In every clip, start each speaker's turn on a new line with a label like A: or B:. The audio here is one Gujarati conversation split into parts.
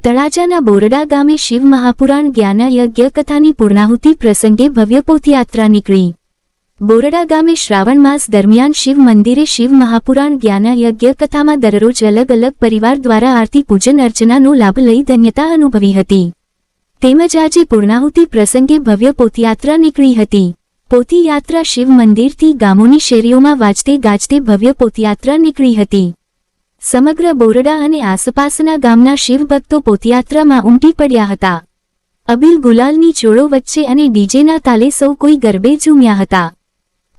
A: તળાજાના બોરડા ગામે શિવ મહાપુરાણ જ્ઞાન યજ્ઞ કથાની પૂર્ણાહુતિ પ્રસંગે ભવ્ય પોથયાત્રા નીકળી। બોરડા ગામે શ્રાવણ માસ દરમિયાન શિવ મંદિરે શિવ મહાપુરાણ જ્ઞાન યજ્ઞ કથામાં દરરોજ અલગ અલગ પરિવાર દ્વારા આરતી પૂજન અર્ચનાનો લાભ લઈ ધન્યતા અનુભવી હતી। તેમજ આજે પૂર્ણાહુતિ પ્રસંગે ભવ્ય પોથયાત્રા નીકળી હતી। પોથયાત્રા શિવ મંદિરથી ગામોની શેરીઓમાં વાજતે ગાજતે ભવ્ય પોથયાત્રા નીકળી હતી। સમગ્ર બોરડા અને આસપાસના ગામના શિવ ભક્તો પોથયાત્રામાં ઉમટી પડ્યા હતા। અબીલ ગુલાલની ચોળો વચ્ચે અને ડીજેના તાલે સૌ કોઈ ગરબે ઝૂમ્યા હતા।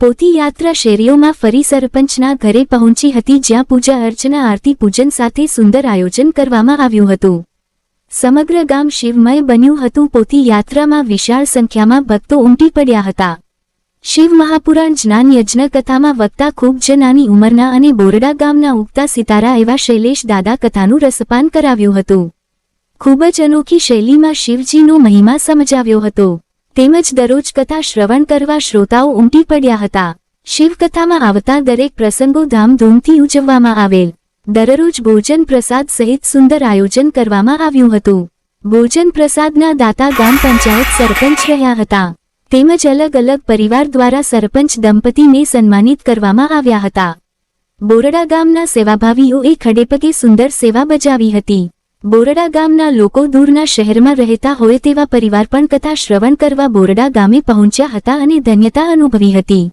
A: પોથયાત્રા શેરીઓમાં ફરી સરપંચના ઘરે પહોંચી હતી, જ્યાં પૂજા અર્ચના આરતી પૂજન સાથે સુંદર આયોજન કરવામાં આવ્યું હતું। સમગ્ર ગામ શિવમય બન્યું હતું। પોથયાત્રામાં વિશાળ સંખ્યામાં ભક્તો ઉમટી પડ્યા હતા। શિવ મહાપુરાણ જ્ઞાન યજ્ઞ કથામાં વક્તા ખૂબ જ નાની ઉંમરના અને બોરડા ગામના ઉગતા સિતારા એવા શૈલેષ દાદા કથાનું રસપાન કરાવ્યું હતું। ખૂબ જ અનોખી શૈલીમાં શિવજીનો મહિમા સમજાવ્યો હતો। તેમજ દરરોજ કથા શ્રવણ કરવા શ્રોતાઓ ઉમટી પડ્યા હતા। શિવકથામાં આવતા દરેક પ્રસંગો ધામધૂમથી ઉજવવામાં આવેલ। દરરોજ ભોજન પ્રસાદ સહિત સુંદર આયોજન કરવામાં આવ્યું હતું। ભોજન પ્રસાદના દાતા ગામ પંચાયત સરપંચ રહ્યા હતા। તેમજ અલગ અલગ પરિવાર દ્વારા સરપંચ દંપતીને સન્માનિત કરવામાં આવ્યા હતા। બોરડા ગામના સેવાભાવીઓએ ખડેપગે સુંદર સેવા બજાવી હતી। બોરડા ગામના લોકો દૂરના શહેરમાં રહેતા હોય તેવા પરિવાર પણ કથા શ્રવણ કરવા બોરડા ગામે પહોંચ્યા હતા અને ધન્યતા અનુભવી હતી।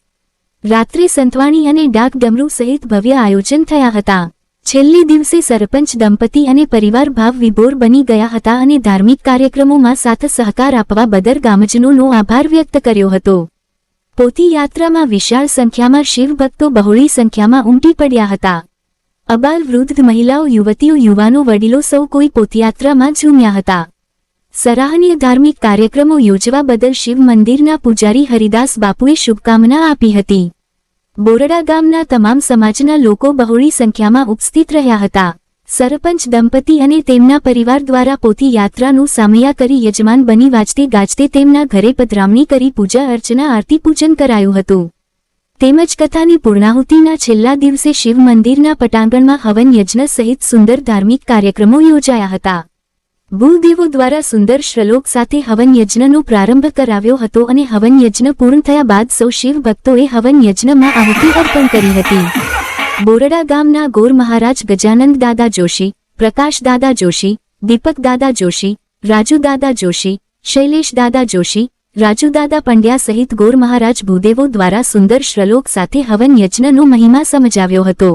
A: રાત્રે સંતવાણી અને ડાક ડમરૂ સહિત ભવ્ય આયોજન થયા હતા। છેલ્લે દિવસે સરપંચ દંપતી અને પરિવાર ભાવ વિભોર બની ગયા હતા અને ધાર્મિક કાર્યક્રમોમાં સાથ સહકાર આપવા બદલ ગામજનોનો આભાર વ્યક્ત કર્યો હતો। પોથયાત્રામાં વિશાળ સંખ્યામાં શિવ ભક્તો બહોળી સંખ્યામાં ઉમટી પડ્યા હતા। અબાલ વૃદ્ધ મહિલાઓ યુવતીઓ યુવાનો વડીલો સૌ કોઈ પોથયાત્રામાં ઝૂમ્યા હતા। સરાહનીય ધાર્મિક કાર્યક્રમો યોજવા બદલ શિવ મંદિરના પૂજારી હરિદાસ બાપુએ શુભકામના આપી હતી। બોરડા ગામના તમામ સમાજના લોકો બહોળી સંખ્યામાં ઉપસ્થિત રહ્યા હતા। સરપંચ દંપતી અને તેમના પરિવાર દ્વારા પોથયાત્રાનું સામૈયા કરી યજમાન બની વાજતે ગાજતે તેમના ઘરે પધરામણી કરી પૂજા અર્ચના આરતી પૂજન કરાયું હતું। તેમજ કથાની પૂર્ણાહુતિના છેલ્લા દિવસે શિવ મંદિરના પટાંગણમાં હવન યજ્ઞ સહિત સુંદર ધાર્મિક કાર્યક્રમો યોજાયા હતા। ભૂદેવો દ્વારા સુંદર શ્લોક સાથે હવન યજ્ઞનો પ્રારંભ કરાવ્યો હતો અને હવન યજ્ઞ પૂર્ણ થયા બાદ સૌ શિવ ભક્તોએ હવન યજ્ઞમાં આહુતિ અર્પણ કરી હતી। બોરડા ગામના ગોર મહારાજ ગજાનંદ દાદા જોશી, પ્રકાશ દાદા જોશી, દીપક દાદા જોશી, રાજુ દાદા જોશી, શૈલેષ દાદા જોશી, રાજુ દાદા પંડ્યા સહિત ગોર મહારાજ ભૂદેવો દ્વારા સુંદર શ્લોક સાથે હવન યજ્ઞનો મહિમા સમજાવ્યો હતો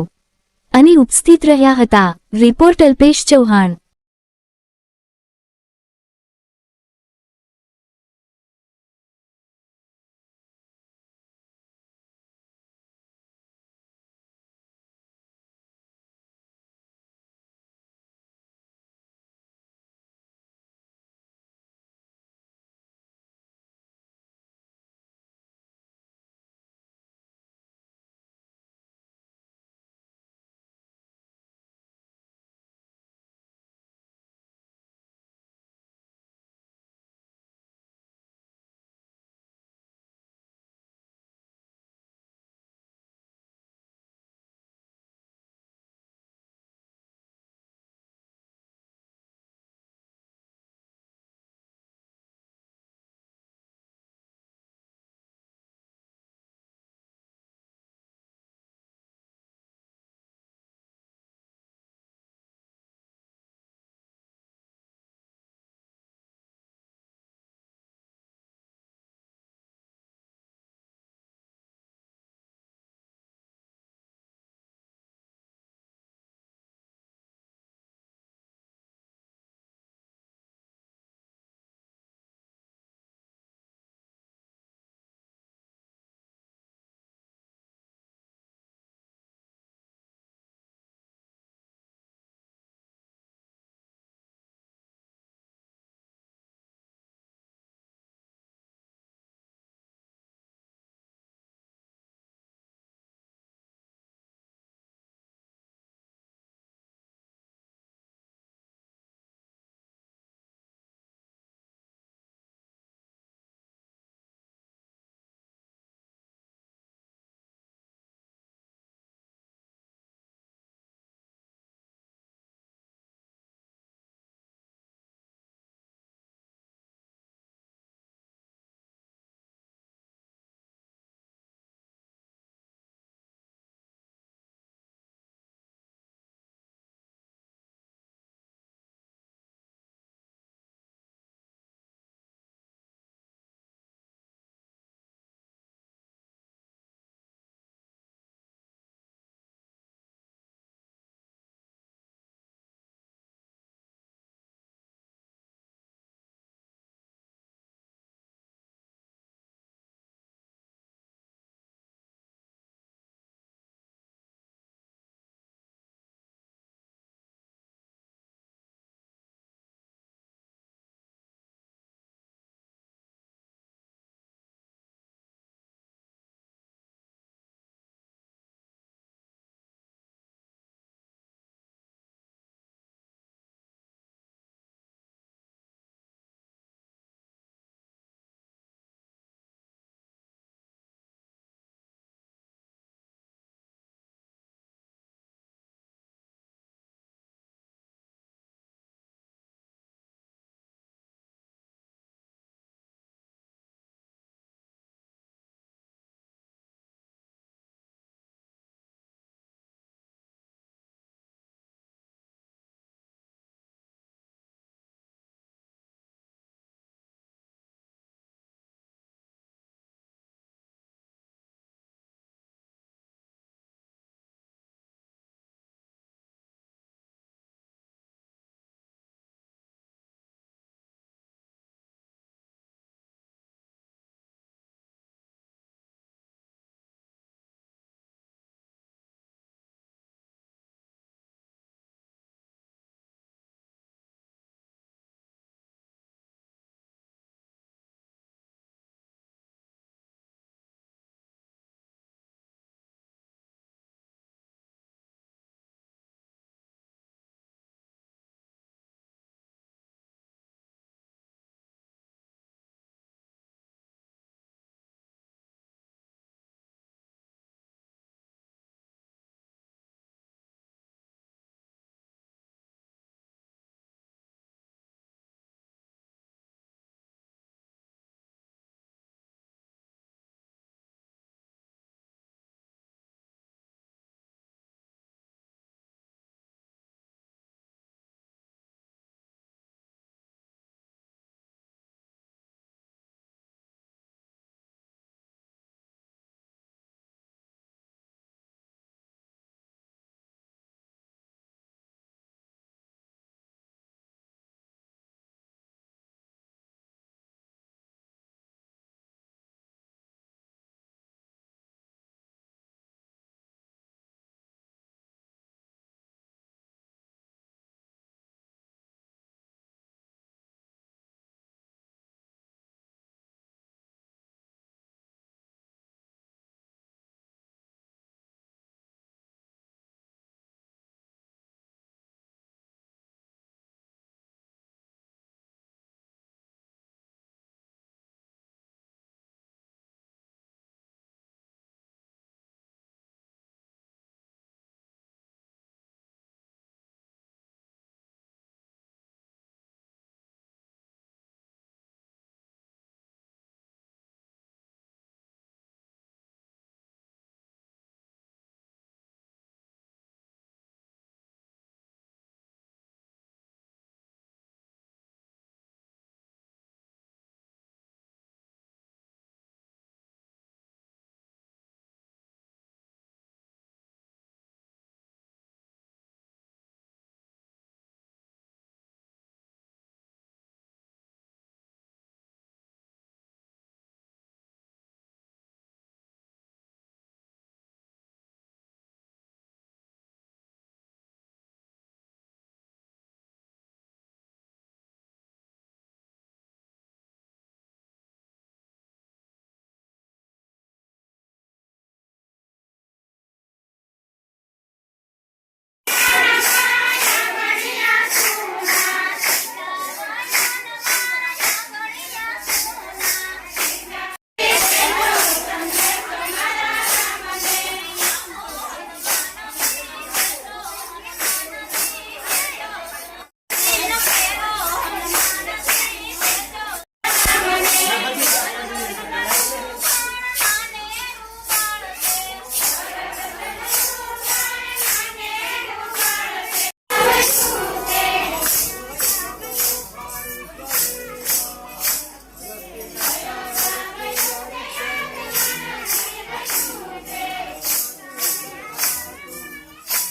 A: અને ઉપસ્થિત રહ્યા હતા। રિપોર્ટ અલ્પેશ ચૌહાણ।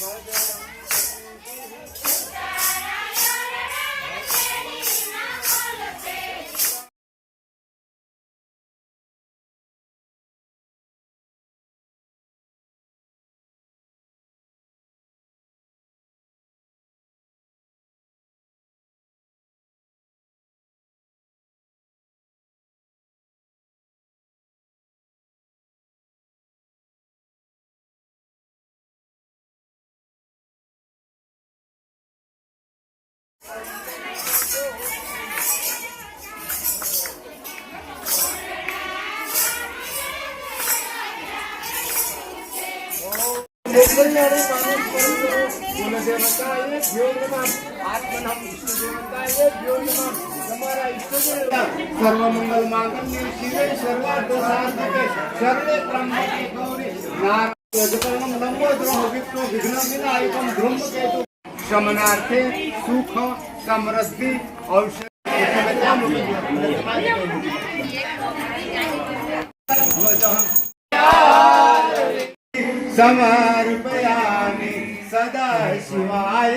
B: सर्व मंगल मांगल्ये शिवे सर्वार्थ साधके शरणे त्र्यंबके गौरी नारायणं लंबोदरं विष्णु विघ्न विनायकं धूमकेतु शमनार्थे सुख समृद्धि औषधि समर्पयामि सदा शिवाय।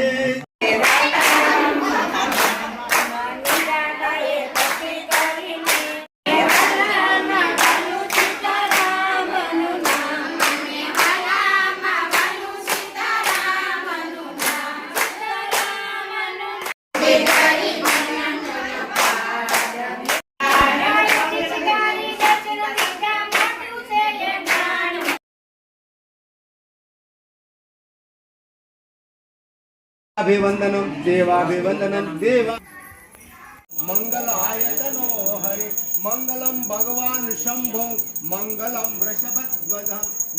B: अभिवंदनम देवाभिवंदनम देव मंगलायतनो हरि मंगलम भगवान शंभो मंगलम वृषभध्वज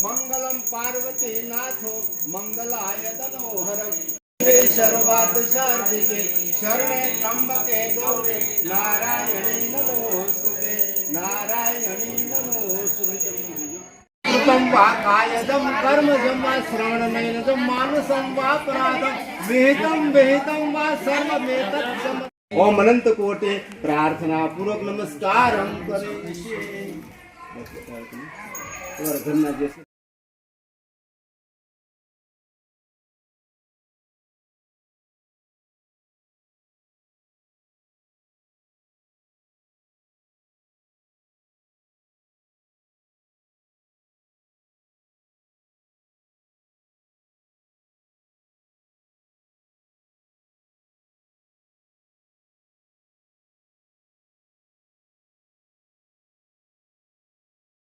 B: मंगलम पार्वती नाथो मंगलायतनो हरि सर्वात् शार्दिके शरणे त्र्यंबके गौरे नारायणी नमोस्तुते नारायणी नमोस्तुते। वा कायदम कर्मजम वा श्रवणनयनजम मानसम वा अपराधम विहितम विहितम वा सर्वमेतत्सम। ओम अनंत कोटि प्रार्थना पूर्वक नमस्कार हम करें।